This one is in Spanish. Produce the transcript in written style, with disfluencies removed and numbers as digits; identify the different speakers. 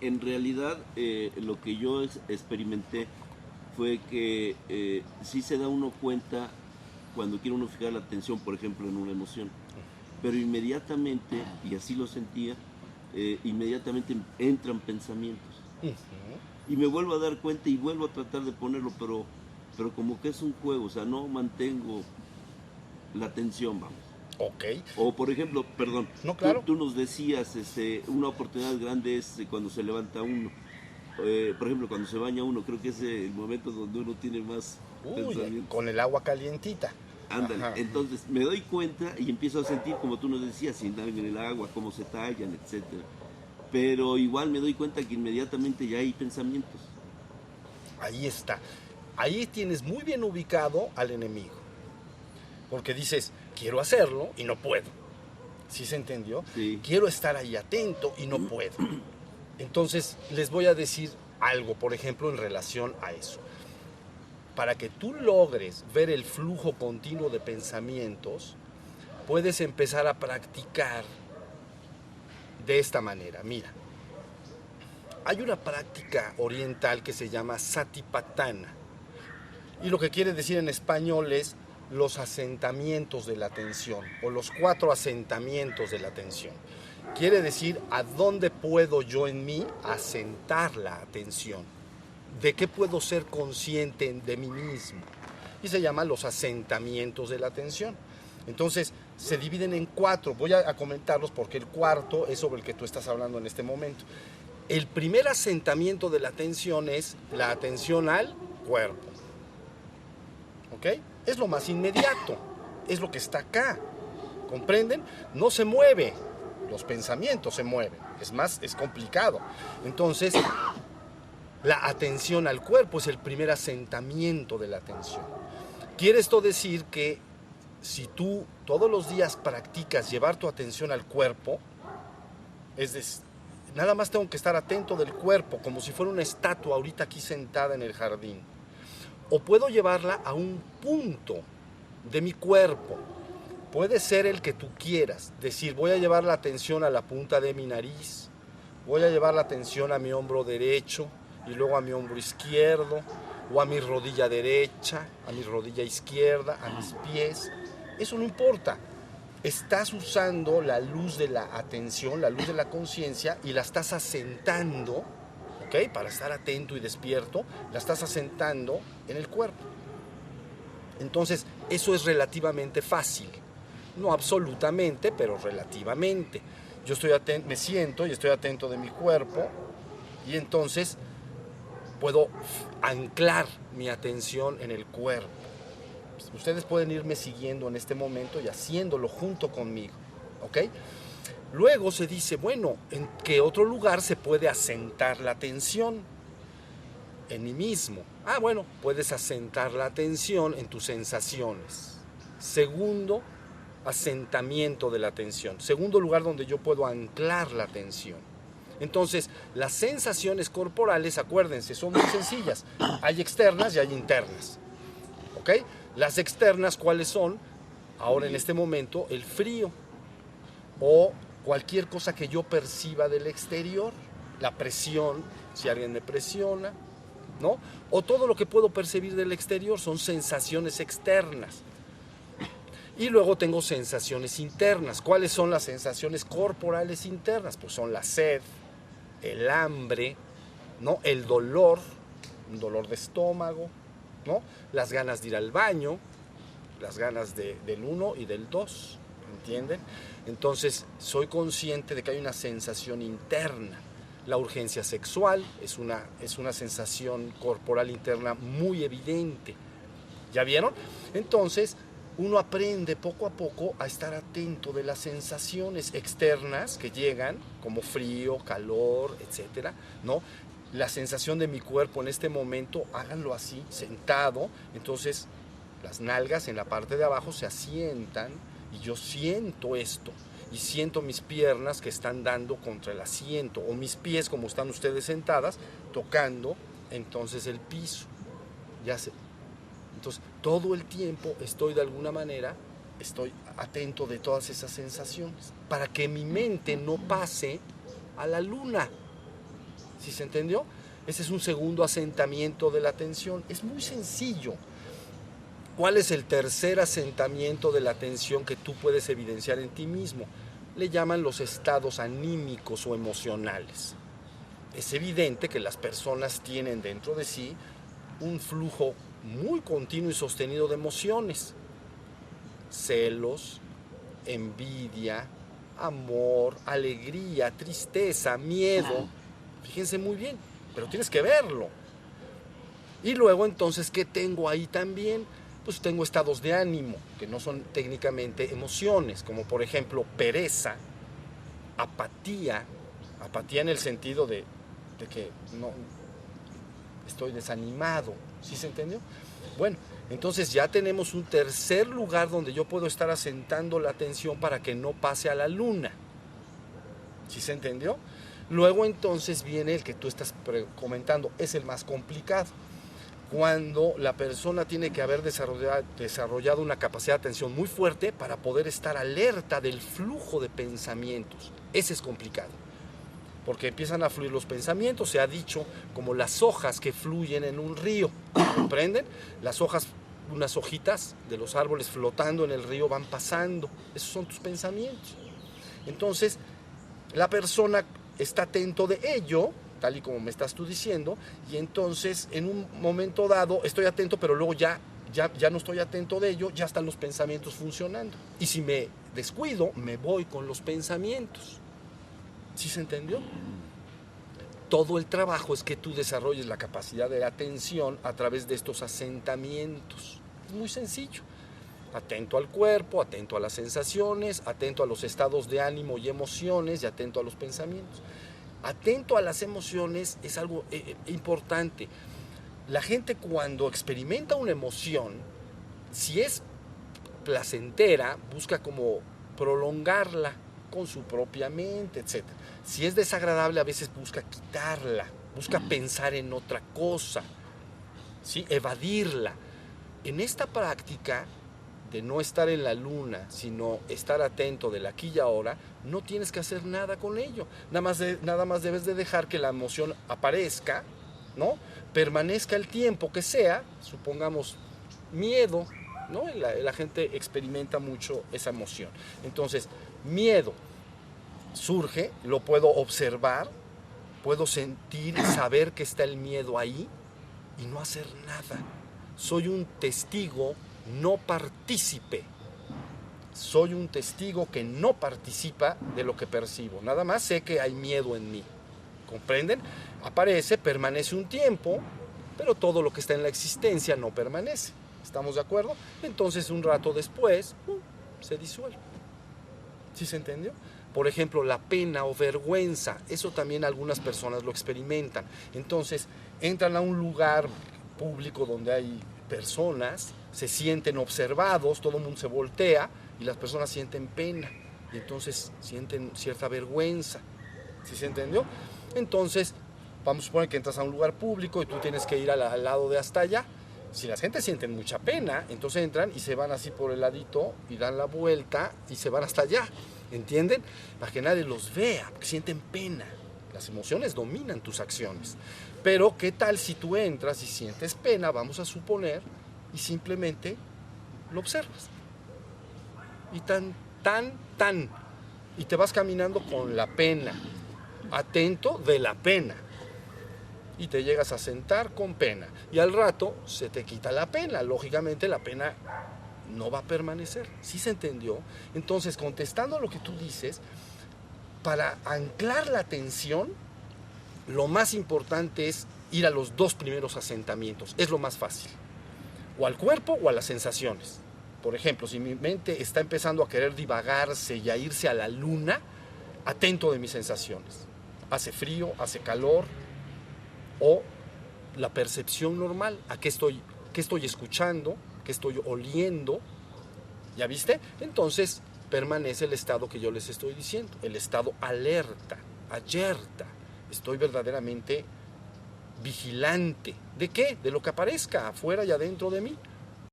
Speaker 1: en realidad lo que yo experimenté fue que sí se da uno cuenta cuando quiere uno fijar la atención, por ejemplo, en una emoción, pero inmediatamente, y así lo sentía, inmediatamente entran pensamientos. Y me vuelvo a dar cuenta y vuelvo a tratar de ponerlo, pero como que es un juego, o sea, no mantengo la atención, vamos.
Speaker 2: Ok.
Speaker 1: O por ejemplo, perdón,
Speaker 2: No, claro.
Speaker 1: tú nos decías, una oportunidad grande es cuando se levanta uno. Por ejemplo, cuando se baña uno, creo que es el momento donde uno tiene más pensamientos.
Speaker 2: Con el agua calientita.
Speaker 1: Ándale,
Speaker 2: Ajá.
Speaker 1: entonces me doy cuenta y empiezo a sentir, como tú nos decías, sin dar en el agua, cómo se tallan, etcétera. Pero igual me doy cuenta que inmediatamente ya hay pensamientos.
Speaker 2: Ahí está. Ahí tienes muy bien ubicado al enemigo. Porque dices, quiero hacerlo y no puedo. ¿Sí se entendió?
Speaker 1: Sí.
Speaker 2: Quiero estar ahí atento y no puedo. Entonces, les voy a decir algo, por ejemplo, en relación a eso. Para que tú logres ver el flujo continuo de pensamientos, puedes empezar a practicar de esta manera. Mira, hay una práctica oriental que se llama Satipatthana. Y lo que quiere decir en español es los asentamientos de la atención o los 4 asentamientos de la atención. Quiere decir a dónde puedo yo en mí asentar la atención, de qué puedo ser consciente de mí mismo. Y se llama los asentamientos de la atención. Entonces se dividen en 4. Voy a comentarlos porque el cuarto es sobre el que tú estás hablando en este momento. El primer asentamiento de la atención es la atención al cuerpo. ¿Ok? Es lo más inmediato, es lo que está acá. ¿Comprenden? No se mueve, los pensamientos se mueven. Es más, es complicado. Entonces, la atención al cuerpo es el primer asentamiento de la atención. Quiere esto decir que si tú todos los días practicas llevar tu atención al cuerpo, es decir, nada más tengo que estar atento del cuerpo, como si fuera una estatua ahorita aquí sentada en el jardín. O puedo llevarla a un punto de mi cuerpo. Puede ser el que tú quieras. Decir, voy a llevar la atención a la punta de mi nariz, voy a llevar la atención a mi hombro derecho y luego a mi hombro izquierdo, o a mi rodilla derecha, a mi rodilla izquierda, a mis pies. Eso no importa. Estás usando la luz de la atención, la luz de la conciencia, y la estás asentando, ¿ok? Para estar atento y despierto, la estás asentando en el cuerpo. Entonces, eso es relativamente fácil. No absolutamente, pero relativamente. Yo estoy atento, me siento y estoy atento de mi cuerpo, y entonces puedo anclar mi atención en el cuerpo. Ustedes pueden irme siguiendo en este momento y haciéndolo junto conmigo, ¿ok? Luego se dice, bueno, ¿en qué otro lugar se puede asentar la atención? En mí mismo. Ah, bueno, puedes asentar la atención en tus sensaciones. Segundo asentamiento de la atención. Segundo lugar donde yo puedo anclar la atención. Entonces, las sensaciones corporales, acuérdense, son muy sencillas. Hay externas y hay internas. ¿Ok? Las externas, ¿cuáles son? Ahora en este momento, el frío o cualquier cosa que yo perciba del exterior, la presión, si alguien me presiona, ¿no? O todo lo que puedo percibir del exterior son sensaciones externas. Y luego tengo sensaciones internas. ¿Cuáles son las sensaciones corporales internas? Pues son la sed, el hambre, ¿no? El dolor, un dolor de estómago, ¿no? Las ganas de ir al baño, las ganas del 1 y del 2, ¿entienden? Entonces, soy consciente de que hay una sensación interna. La urgencia sexual es una sensación corporal interna muy evidente. ¿Ya vieron? Entonces, uno aprende poco a poco a estar atento de las sensaciones externas que llegan, como frío, calor, etcétera, ¿no? La sensación de mi cuerpo en este momento, háganlo así, sentado, entonces las nalgas en la parte de abajo se asientan y yo siento esto. Y siento mis piernas que están dando contra el asiento, o mis pies, como están ustedes sentadas, tocando entonces el piso. Ya sé. Entonces, todo el tiempo estoy de alguna manera, estoy atento de todas esas sensaciones, para que mi mente no pase a la luna. ¿Sí se entendió? Ese es un segundo asentamiento de la atención. Es muy sencillo. ¿Cuál es el tercer asentamiento de la atención que tú puedes evidenciar en ti mismo? Le llaman los estados anímicos o emocionales. Es evidente que las personas tienen dentro de sí un flujo muy continuo y sostenido de emociones. Celos, envidia, amor, alegría, tristeza, miedo. Fíjense muy bien, pero tienes que verlo. Y luego entonces, ¿qué tengo ahí también? Pues tengo estados de ánimo, que no son técnicamente emociones, como por ejemplo pereza, apatía en el sentido de que no estoy desanimado, ¿sí se entendió? Bueno, entonces ya tenemos un tercer lugar donde yo puedo estar asentando la atención para que no pase a la luna, ¿sí se entendió? Luego entonces viene el que tú estás comentando, es el más complicado. Cuando la persona tiene que haber desarrollado una capacidad de atención muy fuerte para poder estar alerta del flujo de pensamientos. Ese es complicado, porque empiezan a fluir los pensamientos, se ha dicho, como las hojas que fluyen en un río, ¿comprenden? Las hojas, unas hojitas de los árboles flotando en el río van pasando, esos son tus pensamientos. Entonces, la persona está atento de ello, tal y como me estás tú diciendo, y entonces en un momento dado estoy atento, pero luego ya no estoy atento de ello, ya están los pensamientos funcionando. Y si me descuido, me voy con los pensamientos. ¿Sí se entendió? Todo el trabajo es que tú desarrolles la capacidad de atención a través de estos asentamientos. Es muy sencillo. Atento al cuerpo, atento a las sensaciones, atento a los estados de ánimo y emociones y atento a los pensamientos. Atento a las emociones es algo importante. La gente cuando experimenta una emoción, si es placentera, busca como prolongarla con su propia mente, etc. Si es desagradable, a veces busca quitarla, busca pensar en otra cosa, ¿sí? Evadirla. En esta práctica de no estar en la luna, sino estar atento del aquí y ahora, no tienes que hacer nada con ello. Nada más debes de dejar que la emoción aparezca, ¿no? Permanezca el tiempo que sea, supongamos miedo, ¿no? La gente experimenta mucho esa emoción. Entonces, miedo surge, lo puedo observar, puedo sentir y saber que está el miedo ahí y no hacer nada. Soy un testigo no partícipe. Soy un testigo que no participa de lo que percibo. Nada más sé que hay miedo en mí. ¿Comprenden? Aparece, permanece un tiempo, pero todo lo que está en la existencia no permanece. ¿Estamos de acuerdo? Entonces un rato después se disuelve. ¿Sí se entendió? Por ejemplo, la pena o vergüenza, eso también algunas personas lo experimentan. Entonces entran a un lugar público donde hay personas, se sienten observados, todo el mundo se voltea y las personas sienten pena y entonces sienten cierta vergüenza. ¿Sí se entendió? Entonces, vamos a suponer que entras a un lugar público y tú tienes que ir al lado de hasta allá. Si la gente siente mucha pena, entonces entran y se van así por el ladito y dan la vuelta y se van hasta allá. ¿Entienden? Para que nadie los vea, porque sienten pena. Las emociones dominan tus acciones. Pero, ¿qué tal si tú entras y sientes pena, vamos a suponer, y simplemente lo observas? Y y te vas caminando con la pena, atento de la pena. Y te llegas a sentar con pena. Y al rato se te quita la pena. Lógicamente la pena no va a permanecer. ¿Sí se entendió? Entonces, contestando a lo que tú dices, para anclar la atención, lo más importante es ir a los dos primeros asentamientos. Es lo más fácil. O al cuerpo o a las sensaciones. Por ejemplo, si mi mente está empezando a querer divagarse y a irse a la luna, atento de mis sensaciones. Hace frío, hace calor, o la percepción normal, a qué estoy escuchando, qué estoy oliendo, ¿ya viste? Entonces permanece el estado que yo les estoy diciendo, el estado alerta, estoy verdaderamente vigilante. ¿De qué? De lo que aparezca afuera y adentro de mí.